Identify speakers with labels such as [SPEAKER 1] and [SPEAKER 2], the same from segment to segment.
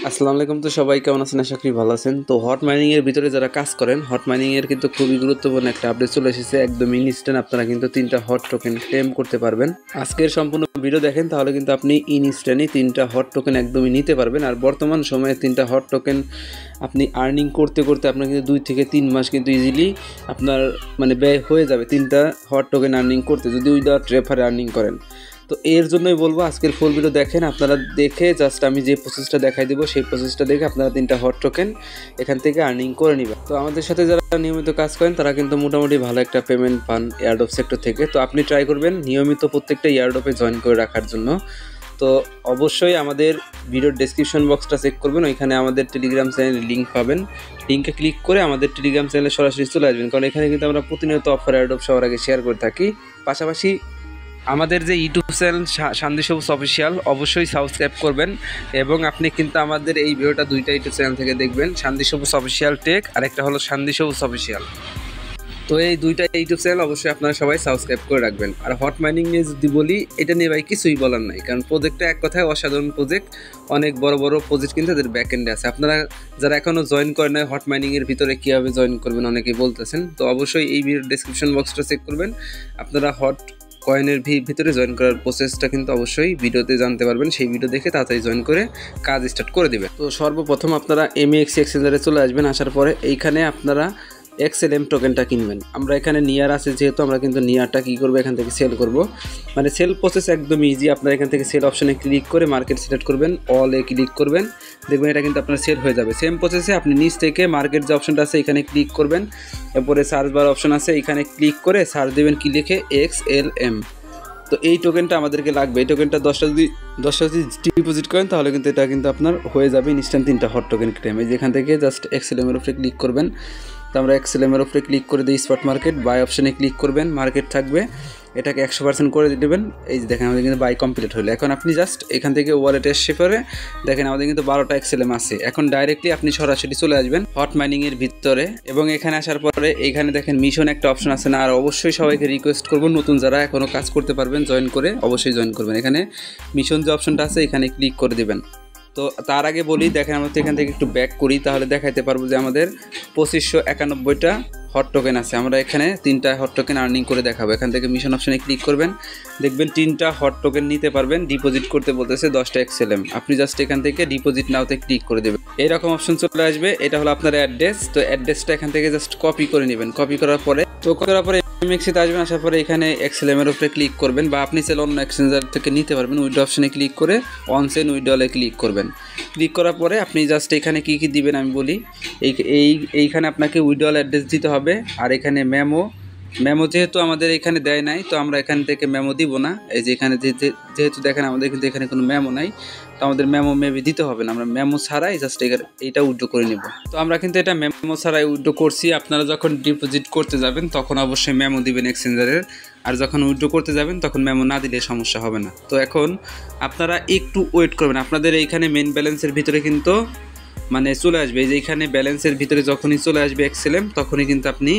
[SPEAKER 1] আসসালামু আলাইকুম। তো সবাই কেমন আছেন? আশা করি ভালো আছেন। তো হট মাইনিং এর ভিতরে যারা কাজ করেন, হট মাইনিং এর কিন্তু খুবই গুরুত্বপূর্ণ একটা আপডেট চলে এসেছে। একদম ইনস্ট্যান্ট আপনারা কিন্তু 3টা হট টোকেন ক্লেম করতে পারবেন। আজকের সম্পূর্ণ ভিডিও দেখেন তাহলে কিন্তু আপনি ইনস্ট্যান্টই 3টা হট টোকেন একদমই নিতে পারবেন। আর বর্তমান সময়ে 3টা হট টোকেন আপনি আর্নিং করতে করতে আপনার কিন্তু 2 থেকে 3 মাস কিন্তু ইজিলি আপনার ব্যয় হয়ে যাবে 3টা হট টোকেন আর্নিং করতে, যদি উইদাউট রেফারে আর্নিং করেন। তো এর জন্যই বলবো আজকের ফুল ভিডিও দেখেন। আপনারা দেখে জাস্ট আমি যে প্রসেসটা দেখাই দেবো সেই প্রসেসটা দেখে আপনারা 3টা হট টোকেন এখান থেকে আর্নিং করে নেবেন। তো আমাদের সাথে যারা নিয়মিত কাজ করেন তারা কিন্তু মোটামুটি ভালো একটা পেমেন্ট পান এয়ারড্রপ সেক্টর থেকে। তো আপনি ট্রাই করবেন নিয়মিত প্রত্যেকটা এয়ারড্রপে জয়েন করে রাখার জন্য। তো অবশ্যই আমাদের ভিডিওর ডেসক্রিপশন বক্সটা চেক করবেন, ওইখানে আমাদের টেলিগ্রাম চ্যানেলের লিঙ্ক পাবেন। লিঙ্কে ক্লিক করে আমাদের টেলিগ্রাম চ্যানেলে সরাসরি চলে আসবেন, কারণ এখানে কিন্তু আমরা প্রতিনিয়ত অফার এয়ারড্রপ সবার আগে শেয়ার করে থাকি। পাশাপাশি আমাদের যে ইউটিউব চ্যানেল শান্তি সবুজ অফিসিয়াল অবশ্যই সাবস্ক্রাইব করবেন। এবং আপনি কিন্তু আমাদের এই ভিডিওটা 2টা ইউটিউব চ্যানেল থেকে দেখবেন, শান্তি সবুজ অফিসিয়াল টেক আর একটা হলো শান্তি সবুজ অফিসিয়াল। তো এই 2টা ইউটিউব চ্যানেল অবশ্যই আপনারা সবাই সাবস্ক্রাইব করে রাখবেন। আর হট মাইনিং নিয়ে যদি বলি, এটা নিয়ে ভাই কিছুই বলার নাই, কারণ প্রজেক্টটা এক কথায় অসাধারণ প্রজেক্ট। অনেক বড় বড় প্রজেক্ট কিন্তু তাদের ব্যাকএন্ডে আছে। আপনারা যারা এখনও জয়েন করেন নাই হট মাইনিংয়ের ভিতরে কীভাবে জয়েন করবেন অনেকেই বলতেছেন, তো অবশ্যই এই ভিডিওর ডেসক্রিপশন বক্সটা চেক করবেন। আপনারা হট কয়েনের ভিতরে জয়েন করার প্রসেসটা কিন্তু অবশ্যই ভিডিওতে জানতে পারবেন। সেই ভিডিও দেখে তাড়াতাড়ি জয়েন করে কাজ স্টার্ট করে দেবেন। তো সর্বপ্রথম আপনারা এমএক্স এক্সচেঞ্জারে চলে আসবেন। আসার পরে এইখানে আপনারা XLM টোকেনটা কিনবেন। আমরা এখানে নিয়ার আছে যেহেতু, আমরা কিন্তু নিয়ারটা কী করবো, এখান থেকে সেল করব। সেল প্রসেস একদম ইজি। আপনারা এখান থেকে সেল অপশনে ক্লিক করে মার্কেট সিলেক্ট করবেন, অলে ক্লিক করবেন, দেখবেন এটা কিন্তু আপনার সেল হয়ে যাবে। সেম প্রসেসে আপনি নিচ থেকে মার্কেট যে অপশনটা আছে এখানে ক্লিক করবেন, এরপরে সার্চ বার অপশন আছে এখানে ক্লিক করে সার্চ দেবেন কি লিখে XLM। তো এই টোকেনটা আমাদেরকে লাগবে। এই টোকেনটা 10টা যদি ডিপোজিট করেন তাহলে কিন্তু এটা কিন্তু আপনার হয়ে যাবে ইনস্ট্যান্ট 3টা হট টোকেন ক্লেম। এই যেখান থেকে জাস্ট XLM এর উপরে ক্লিক করবেন। তো আমরা XLM এর উপরে ক্লিক করে দিই, স্পট মার্কেট বাই অপশনে ক্লিক করবেন, মার্কেট থাকবে, এটাকে 100% করে দেবেন। এই যে দেখেন আমাদের কিন্তু বাই কমপ্লিট হলো। এখন আপনি জাস্ট এখান থেকে ওয়ালেটে এসে পরে দেখেন আমাদের কিন্তু 12টা XLM আছে। এখন ডাইরেক্টলি আপনি সরাসরি চলে আসবেন হট মাইনিং এর ভিতরে, এবং এখানে আসার পরে এইখানে দেখেন মিশন একটা অপশন আছে না। আর অবশ্যই সবাইকে রিকোয়েস্ট করব, নতুন যারা এখনও কাজ করতে পারবেন জয়েন করে অবশ্যই জয়েন করবেন। এখানে মিশন যে অপশনটা আছে এখানে ক্লিক করে দেবেন। তো তার আগে বলি, দেখেন আমরা তো এখান থেকে একটু ব্যাক করি, তাহলে দেখাইতে পারবো যে আমাদের 2591টা হট টোকেন আছে। আমরা এখানে 3টা হট টোকেন আর্নিং করে দেখাবো। এখান থেকে মিশন অপশনে ক্লিক করবেন, দেখবেন 3টা হট টোকেন নিতে পারবেন। ডিপোজিট করতে বলতেছে 10টা XLM। আপনি জাস্ট এখান থেকে ডিপোজিট নাওতে ক্লিক করে দেবেন, এইরকম অপশন চলে আসবে। এটা হলো আপনার অ্যাড্রেস। তো অ্যাড্রেসটা এখান থেকে জাস্ট কপি করে নেবেন। কপি করার পরে এমএক্সিতে আসবেন। আসার পরে এখানে XLM এর উপরে ক্লিক করবেন, বা আপনি চাইলে অন্য এক্সচেঞ্জার থেকে নিতে পারবেন। উইড্রো অপশনে ক্লিক করে অন সেন্ড উইড্রলে ক্লিক করবেন। ক্লিক করার পরে আপনি জাস্ট এখানে কী কী দিবেন আমি বলি। এইখানে আপনাকে উইড্রল অ্যাড্রেস দিতে হবে। আর এখানে মেমো যেহেতু আমাদের এখানে দেয় নাই, তো আমরা এখান থেকে মেমো দিব না। এই যে এখানে যেহেতু দেখেন আমাদের কিন্তু এখানে কোনো মেমো নাই, তো আমাদের মেমো মেবি দিতে হবে না। আমরা মেমো ছাড়াই জাস্ট এইটা উইড্রো করে নেব। তো আমরা কিন্তু এটা মেমো ছাড়াই উইড্রো করছি। আপনারা যখন ডিপোজিট করতে যাবেন তখন অবশ্যই মেমো দিবেন এক্সচেঞ্জারের, আর যখন উইড্রো করতে যাবেন তখন মেমো না দিলে সমস্যা হবে না। তো এখন আপনারা একটু ওয়েট করবেন। আপনাদের এইখানে মেন ব্যালেন্সের ভিতরে কিন্তু চলে আসবে। এই যে এখানে ব্যালেন্সের ভিতরে যখনই চলে আসবে XLM, তখনই কিন্তু আপনি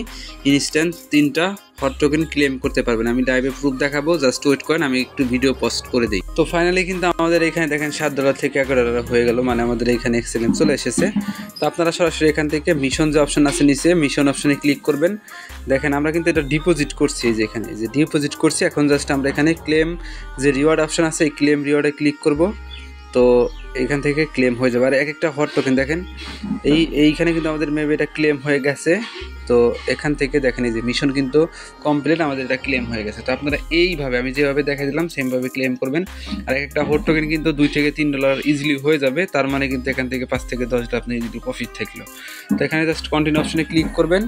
[SPEAKER 1] ইনস্ট্যান্ট 3টা হট টোকেন ক্লেম করতে পারবেন। আমি লাইভে প্রুফ দেখাবো, জাস্ট ওয়েট করেন, আমি একটু ভিডিও পোস্ট করে দিই। তো ফাইনালি কিন্তু আমাদের এখানে দেখেন $7 থেকে $11 হয়ে গেল, আমাদের এখানে XLM চলে এসেছে। তো আপনারা সরাসরি এখান থেকে মিশন যে অপশন আছে নিচে মিশন অপশনে ক্লিক করবেন। দেখেন আমরা কিন্তু এটা ডিপোজিট করছি, এই যে এখানে যে ডিপোজিট করছি। এখন জাস্ট আমরা এখানে ক্লেম যে রিওয়ার্ড অপশন আছে এই ক্লেম রিওয়ার্ডে ক্লিক করব। তো এইখান থেকে ক্লেম হয়ে যাবে। আর এক একটা হট টোকেন দেখেন এইখানে কিন্তু আমাদের মেবি এটা ক্লেম হয়ে গেছে। তো এখান থেকে দেখেন এই যে মিশন কিন্তু কমপ্লিট, আমাদের এটা ক্লেম হয়ে গেছে। তো আপনারা এইভাবে আমি যেভাবে দেখাই দিলাম সেমভাবে ক্লেম করবেন। আর একটা হট টোকেন কিন্তু $2 থেকে $3 ইজিলি হয়ে যাবে। তার কিন্তু এখান থেকে 5 থেকে 10টা আপনি ইজিলি প্রফিট থাকলো। তো এখানে জাস্ট কন্টিনিউ অপশনে ক্লিক করবেন।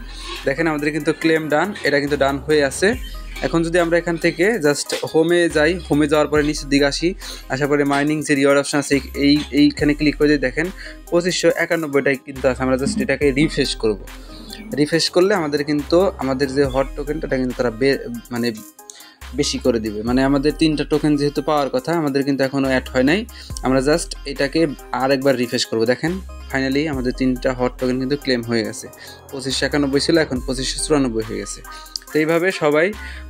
[SPEAKER 1] দেখেন আমাদের কিন্তু ক্লেম ডান, এটা কিন্তু ডান হয়ে আছে। এখন যদি আমরা এখান থেকে জাস্ট হোমে যাই, হোমে যাওয়ার পরে নিচের দিকে আসার পরে মাইনিং যে রিওয়ার্ড অপশন আছে এইখানে ক্লিক করে দেখেন 2591টাই কিন্তু আছে। আমরা জাস্ট এটাকে রিফ্রেশ করব। রিফ্রেশ করলে আমাদের কিন্তু আমাদের যে হট টোকেনটা কিন্তু তারা বেশি করে দিবে। আমাদের 3টা টোকেন যেহেতু পাওয়ার কথা, আমাদের কিন্তু এখনও অ্যাড হয় নাই। আমরা জাস্ট এটাকে আরেকবার রিফ্রেশ করব। দেখেন ফাইনালি আমাদের 3টা হট টোকেন কিন্তু ক্লেম হয়ে গেছে। 2591 ছিল, এখন 2594 হয়ে গেছে। তো এইভাবে সবাই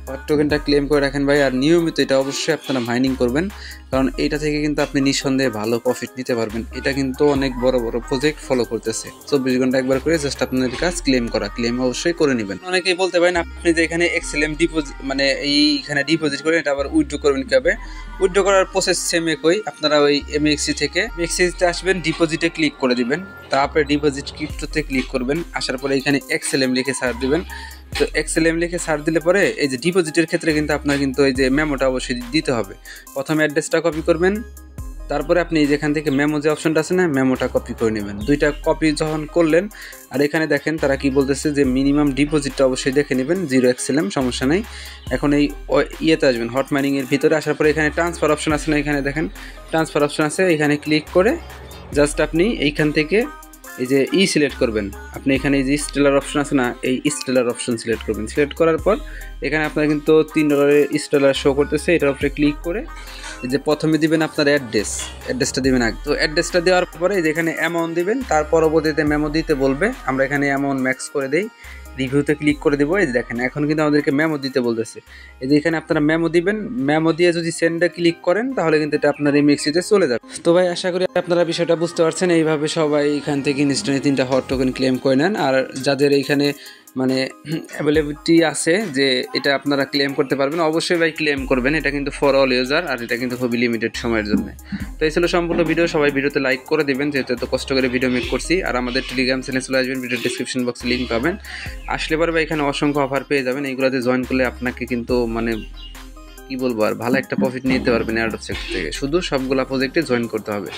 [SPEAKER 1] হট টোকেনটা ক্লেম করে রাখেন ভাই। আর নিয়মিত এটা অবশ্যই আপনারা মাইনিং করবেন, কারণ এটা থেকে কিন্তু আপনি নিঃসন্দেহে ভালো প্রফিট নিতে পারবেন। এটা কিন্তু অনেক বড় বড় প্রজেক্ট ফলো করতেছে। 24 ঘন্টা একবার করে জাস্ট আপনাদের কাজ ক্লেম করা, ক্লেম অবশ্যই করে নেবেন। অনেকেই বলতে পারেন আপনি যে এখানে এক্সএলএম ডিপোজিট মানে এইখানে ডিপোজিট করে এটা আবার উইথড্র করবেন কীভাবে? উইথড্র করার প্রসেস সেম একই। আপনারা ওই এমএক্সি থেকে এমএক্সিতে আসবেন, ডিপোজিটে ক্লিক করে দিবেন, তারপরে ডিপোজিট ক্রিপ্টোতে ক্লিক করবেন। আসার পরে এখানে এক্সএলএম লিখে সার্চ দিবেন। তো এক্সএলএম লিখে সার্চ দিলে পরে এই যে ডিপোজিটের ক্ষেত্রে কিন্তু আপনার কিন্তু এই যে মেমোটা অবশ্যই দিতে হবে। প্রথমে অ্যাড্রেসটা কপি করবেন, তারপরে আপনি যেখান থেকে মেমো যে অপশনটা আছে না, মেমোটা কপি করে নেবেন। দুইটা কপি যখন করলেন, আর এখানে দেখেন তারা কি বলতেছে যে মিনিমাম ডিপোজিটটা অবশ্যই দেখে নেবেন, 0 এক্সএলএম, সমস্যা নেই। এখন এই ইয়েতে আসবেন, হট মাইনিংয়ের ভিতরে আসার পরে এখানে ট্রান্সফার অপশন আছে না, এখানে দেখেন ট্রান্সফার অপশন আছে, এখানে ক্লিক করে জাস্ট আপনি এইখান থেকে এই যে সিলেক্ট করবেন। আপনি এখানে এই যে স্টেলার অপশন আছে না, এই স্টেলার অপশন সিলেক্ট করবেন। সিলেক্ট করার পর এখানে আপনার কিন্তু $3 স্টেলার শো করতেছে, এটার উপরে ক্লিক করে এই যে প্রথমে দিবেন আপনার অ্যাড্রেসটা দিবেন আগে। তো অ্যাড্রেসটা দেওয়ার পরে যেখানে অ্যামাউন্ট দিবেন, তার পরবর্তীতে মেমো দিতে বলবে। আমরা এখানে অ্যামাউন্ট ম্যাক্স করে দেই, রিভিউতে ক্লিক করে দেবো। এই যে দেখেন এখন কিন্তু আমাদেরকে মেমো দিতে বলতেছে। এই যে এখানে আপনারা মেমো দিবেন, মেমো দিয়ে যদি সেন্ডে ক্লিক করেন তাহলে কিন্তু এটা আপনার এমএক্সিতে চলে যাবে। তো ভাই আশা করি আপনারা বিষয়টা বুঝতে পারছেন। এইভাবে সবাই এখান থেকে ইনস্ট্যান্টলি 3টা হট টোকেন ক্লেম করে নেন। আর যাদের এইখানে মানে অ্যাভেলেবিলিটি আছে যে এটা আপনারা ক্লেম করতে পারবেন, অবশ্যই ভাই ক্লেম করবেন। এটা কিন্তু ফর অল ইউজার, আর এটা কিন্তু খুবই লিমিটেড সময়ের জন্য। তো এই ছিল সম্পূর্ণ ভিডিও। সবাই ভিডিওতে লাইক করে দেবেন, যেহেতু এত কষ্ট করে ভিডিও মেক করছি। আর আমাদের টেলিগ্রাম চ্যানেলে চলে আসবেন, ভিডিও ডিসক্রিপশন বক্সে লিঙ্ক পাবেন। আসলে পরে ভাই এখানে অসংখ্য অফার পেয়ে যাবেন। এইগুলোতে জয়েন করলে আপনাকে কিন্তু মানে কি বলবো আর ভালো একটা প্রফিট নিতে পারবেন এয়ারড্রপ সেক্টর থেকে। শুধু সবগুলা প্রজেক্টে জয়েন করতে হবে।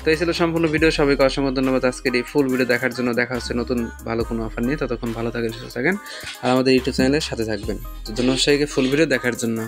[SPEAKER 1] তো এই ছিল সম্পূর্ণ ভিডিও। সবাইকে অসংখ্য ধন্যবাদ আজকের এই ফুল ভিডিও দেখার জন্য। দেখা হচ্ছে নতুন ভালো কোনো অফার নিয়ে। ততক্ষণ ভালো থাকেন, সুস্থ থাকেন, আর আমাদের ইউটিউব চ্যানেলের সাথে থাকবেন। তো ধন্যবাদ সবাইকে ফুল ভিডিও দেখার জন্য।